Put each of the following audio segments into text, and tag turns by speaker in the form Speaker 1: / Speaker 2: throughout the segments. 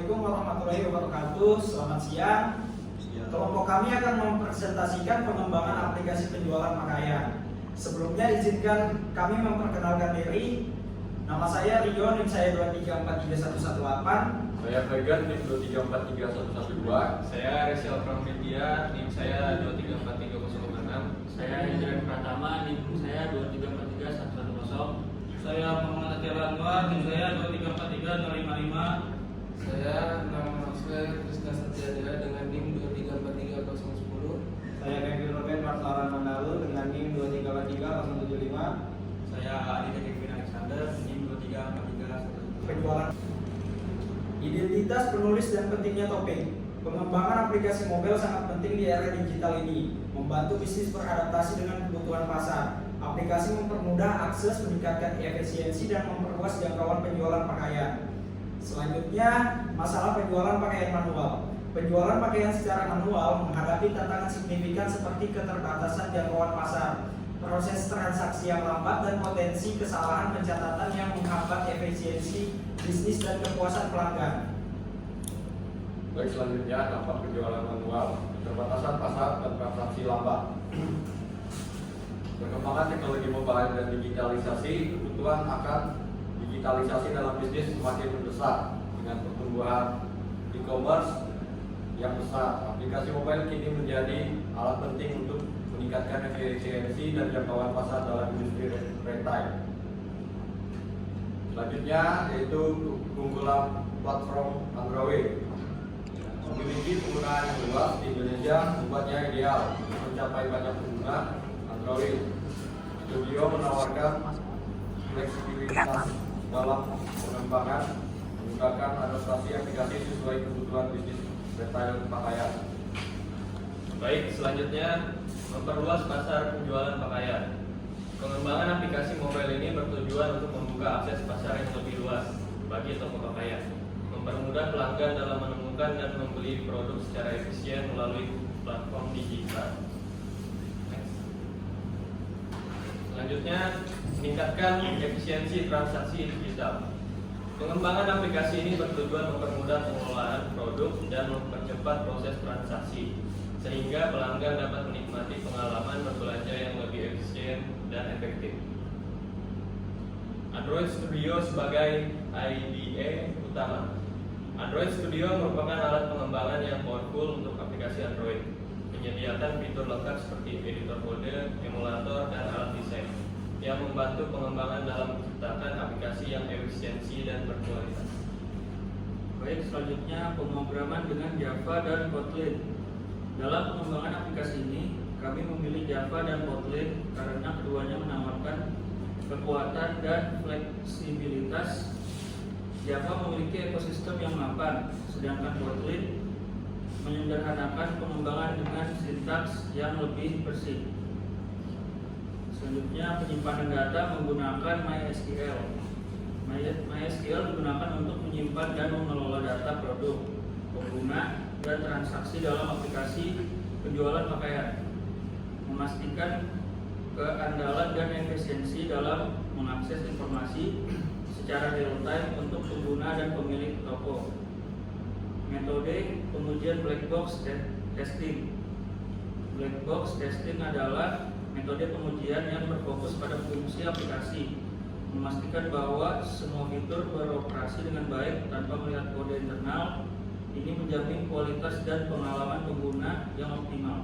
Speaker 1: Assalamualaikum warahmatullahi wabarakatuh. Selamat siang. Kelompok kami akan mempresentasikan pengembangan aplikasi penjualan pakaian. Sebelumnya izinkan kami memperkenalkan diri. Nama saya Rio, NIM saya 2343118.
Speaker 2: Saya Vegan, NIM 2343112.
Speaker 3: Saya Resial Pramedia, NIM saya 2343006.
Speaker 4: Saya Indra Pratama, NIM saya 2343110.
Speaker 3: Saya Muhammad Atiar Anwar, NIM saya 2343055.
Speaker 5: Saya nama saya Krisna Satyadya dengan NIM 2343010.
Speaker 1: Saya Kevin Robert Martaran Mandalu dengan NIM 2343075.
Speaker 3: Saya Aditya Kevin Alexander, NIM 23431.
Speaker 1: Penjualan. Identitas penulis dan pentingnya topik. Pengembangan aplikasi mobile sangat penting di era digital ini, membantu bisnis beradaptasi dengan kebutuhan pasar. Aplikasi mempermudah akses, meningkatkan efisiensi, dan memperluas jangkauan penjualan pakaian. Selanjutnya, masalah penjualan pakaian manual. Penjualan pakaian secara manual menghadapi tantangan signifikan seperti keterbatasan jangkauan pasar, proses transaksi yang lambat, dan potensi kesalahan pencatatan yang menghambat efisiensi bisnis dan kepuasan pelanggan.
Speaker 2: Baik, selanjutnya dampak penjualan manual, keterbatasan pasar dan transaksi lambat. Perkembangan teknologi mobile dan digitalisasi, kebutuhan akan digitalisasi dalam bisnis semakin mendesak dengan pertumbuhan e-commerce yang besar. Aplikasi mobile kini menjadi alat penting untuk meningkatkan efisiensi dan jangkauan pasar dalam industri retail. Selanjutnya yaitu keunggulan platform Android. Memiliki penggunaan yang luas di Indonesia membuatnya ideal untuk mencapai banyak pengguna Android. Studio menawarkan fleksibilitas dalam pengembangan, menggunakan adaptasi aplikasi sesuai kebutuhan bisnis retail pakaian.
Speaker 3: Baik, selanjutnya memperluas pasar penjualan pakaian. Pengembangan aplikasi mobile ini bertujuan untuk membuka akses pasar yang lebih luas bagi toko pakaian, mempermudah pelanggan dalam menemukan dan membeli produk secara efisien melalui platform digital. Selanjutnya, meningkatkan efisiensi transaksi digital. Pengembangan aplikasi ini bertujuan mempermudah pengelolaan produk dan mempercepat proses transaksi, sehingga pelanggan dapat menikmati pengalaman berbelanja yang lebih efisien dan efektif. Android Studio sebagai IDE utama. Android Studio merupakan alat pengembangan yang powerful untuk aplikasi Android, menyediakan fitur lengkap seperti editor kode, emulator, dan alat desain yang membantu pengembangan dalam menciptakan aplikasi yang efisiensi dan berkualitas.
Speaker 4: Baik, selanjutnya pemrograman dengan Java dan Kotlin. Dalam pengembangan aplikasi ini, kami memilih Java dan Kotlin karena keduanya menawarkan kekuatan dan fleksibilitas. Java memiliki ekosistem yang mapan, sedangkan Kotlin menyederhanakan pengembangan dengan sintaks yang lebih bersih. Selanjutnya, penyimpanan data menggunakan MySQL. MySQL digunakan untuk menyimpan dan mengelola data produk, pengguna, dan transaksi dalam aplikasi penjualan pakaian, memastikan keandalan dan efisiensi dalam mengakses informasi secara real-time untuk pengguna dan pemilik toko. Metode pengujian black box testing. Black box testing adalah metode pengujian yang berfokus pada fungsi aplikasi, memastikan bahwa semua fitur beroperasi dengan baik tanpa melihat kode internal. Ini menjamin kualitas dan pengalaman pengguna yang optimal.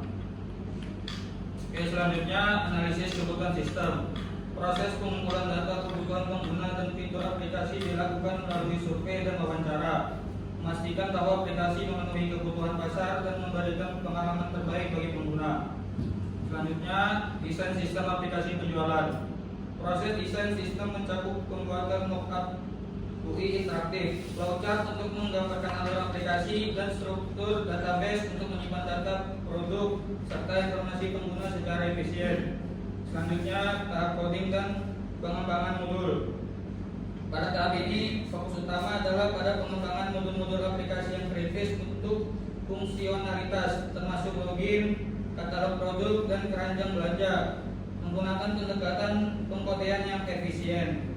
Speaker 3: Oke, selanjutnya analisis kebutuhan sistem. Proses pengumpulan data kebutuhan pengguna dan fitur aplikasi dilakukan melalui survei dan wawancara, memastikan bahwa aplikasi memenuhi kebutuhan pasar dan memberikan pengalaman terbaik bagi pengguna. Selanjutnya, desain sistem aplikasi penjualan. Proses desain sistem mencakup pembuatan mockup UI interaktif, flowchart untuk menggambarkan alur aplikasi, dan struktur database untuk menyimpan data produk serta informasi pengguna secara efisien. Selanjutnya, tahap coding dan pengembangan modul. Pada tahap ini, fokus utama adalah pada pengembangan modul-modul aplikasi yang kritis untuk fungsionalitas, termasuk login, katalog produk, dan keranjang belanja, menggunakan pendekatan pengkodean yang efisien.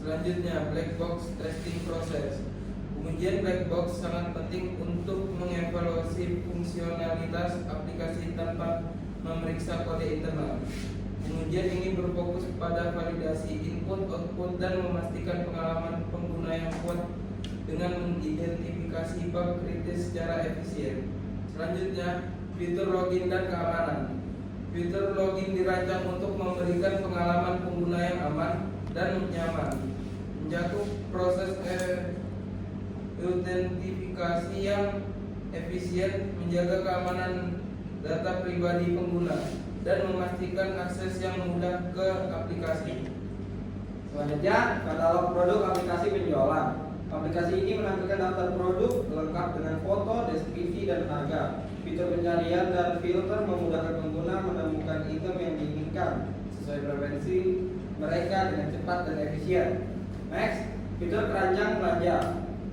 Speaker 5: Selanjutnya, black box testing proses. Pengujian black box sangat penting untuk mengevaluasi fungsionalitas aplikasi tanpa memeriksa kode internal. Pengujian ini berfokus pada validasi input, output, dan memastikan pengalaman pengguna yang kuat dengan mengidentifikasi bug kritis secara efisien. Selanjutnya, fitur login dan keamanan. Fitur login dirancang untuk memberikan pengalaman pengguna yang aman dan nyaman, menjatuh proses autentifikasi yang efisien, menjaga keamanan data pribadi pengguna, dan memastikan akses yang mudah ke aplikasi.
Speaker 1: Selanjutnya, katalog produk aplikasi penjualan. Aplikasi ini menampilkan daftar produk lengkap dengan foto, deskripsi, dan harga. Fitur pencarian dan filter memudahkan pengguna menemukan item yang diinginkan sesuai preferensi mereka dengan cepat dan efisien. Next, fitur keranjang belanja.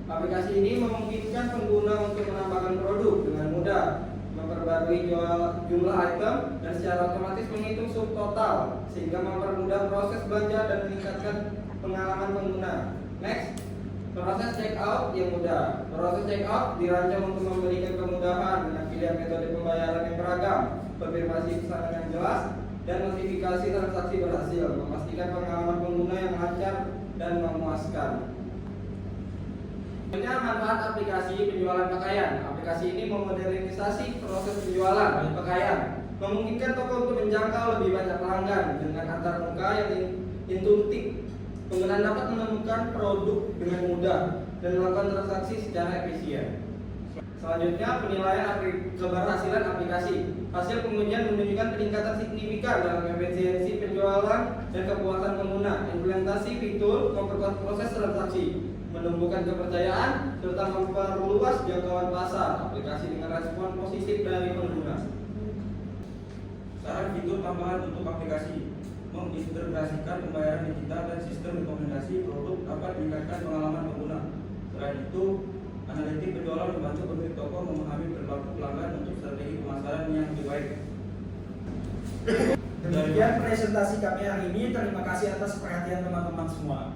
Speaker 1: Aplikasi ini memungkinkan pengguna untuk menambahkan produk dengan mudah, memperbarui jumlah item, dan secara otomatis menghitung subtotal sehingga mempermudah proses belanja dan meningkatkan pengalaman pengguna. Next, proses checkout yang mudah. Proses checkout dirancang untuk memberikan kemudahan dengan pilihan metode pembayaran yang beragam, konfirmasi pesanan yang jelas, dan notifikasi transaksi berhasil, memastikan pengalaman pengguna yang lancar dan memuaskan. Selanjutnya, manfaat aplikasi penjualan pakaian. Aplikasi ini memodernisasi proses penjualan pakaian, memungkinkan toko untuk menjangkau lebih banyak pelanggan dengan antar muka yang intuitif. Pengguna dapat menemukan produk dengan mudah dan melakukan transaksi secara efisien. Selanjutnya, penilaian keberhasilan aplikasi. Hasil pengujian menunjukkan peningkatan signifikan dalam efisiensi penjualan dan kepuasan pengguna. Implementasi fitur memperkuat proses transaksi, menumbuhkan kepercayaan, serta memperluas jangkauan pasar aplikasi dengan respon positif dari pengguna.
Speaker 3: Saran fitur tambahan untuk aplikasi: mengintegrasikan pembayaran digital dan sistem rekomendasi produk dapat meningkatkan pengalaman pengguna. Selain itu, analitik penjualan membantu pemilik toko memahami perilaku pelanggan untuk strategi pemasaran yang lebih baik.
Speaker 1: Demikian presentasi kami hari ini. Terima kasih atas perhatian teman-teman semua.